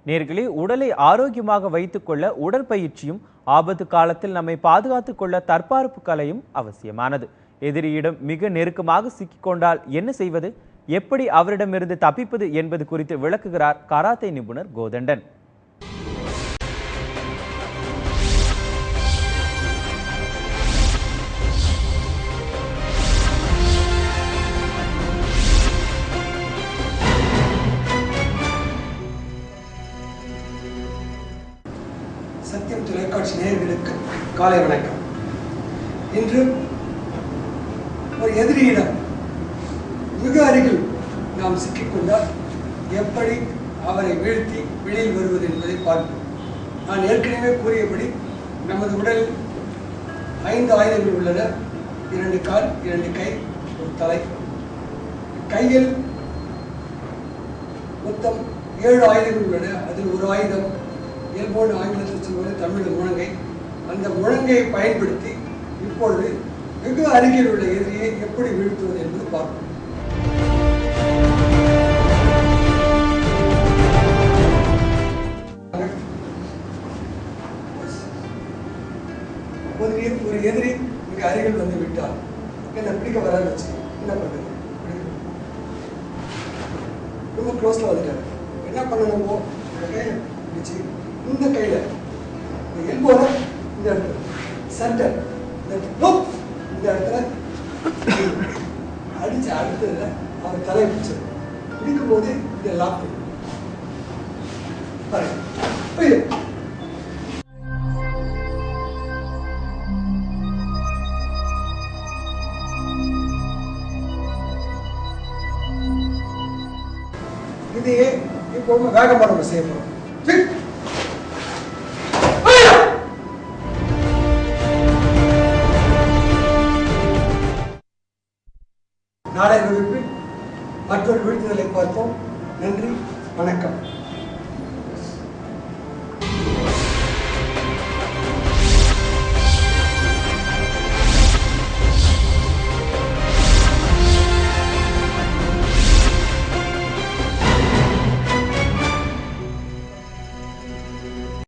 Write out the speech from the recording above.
நேர்களே, உடலை ஆரோக்கியமாக வைத்துக் கொள்ள உடற்பயிற்சியும், ஆபத்து காலத்தில் நம்மை பாதுகாத்துக் கொள்ள தற்பார்ப்பு கலையும் அவசியமானது. எதிரியிடம் மிக நெருக்கமாக சிக்கிக்கொண்டால் என்ன செய்வது, எப்படி அவரிடமிருந்து தப்பிப்பது என்பது குறித்து விளக்குகிறார் கராத்தே நிபுணர் கோதண்டன். சத்தியம் தொலைக்காட்சி நேயர்களுக்கு காலை வணக்கம். இன்று ஒரு எதிரியிடம் மிக அருகில் நாம் சிக்கிக்கொண்டால் எப்படி அவரை வீழ்த்தி வெளியில் வருவது என்பதை பார்ப்போம். நான் ஏற்கனவே கூறியபடி நமது உடலில் 5 ஆயுதங்கள் உள்ளன. 2 கால், 2 கை, ஒரு தலை. கையில் மொத்தம் 7 ஆயுதங்கள் உள்ளன. அதில் ஒரு ஆயுதம் இயல்போடு ஆங்கிலத்தில் சொல்வது தமிழ் முழங்கை. அந்த முழங்கையை பயன்படுத்தி இப்பொழுது வெகு அருகில் உள்ள எதிரியை எப்படி வீழ்த்துவது என்பது பார்ப்போம். ஒரு எதிரி மிக அருகில் வந்து விட்டால் என்ன பிடிக்க வராது வச்சு என்ன பண்ணுறது? ரொம்ப க்ளோஸ்ல வந்துட்டாரு. என்ன பண்ணணுமோ பிடிச்சி இந்த கையில எல்போல இந்த இடத்துல சென்டர் இந்த இடத்துல அடிச்சு அடுத்ததுல அவர் தலை பிடிச்சு பிடிக்கும் போது இந்த லாக் இதையே இப்போ வேகமா நம்ம செய்ய போறோம். நாளை வகுப்பில் மற்றொரு வீழ்த்துதலை பார்ப்போம். நன்றி, வணக்கம்.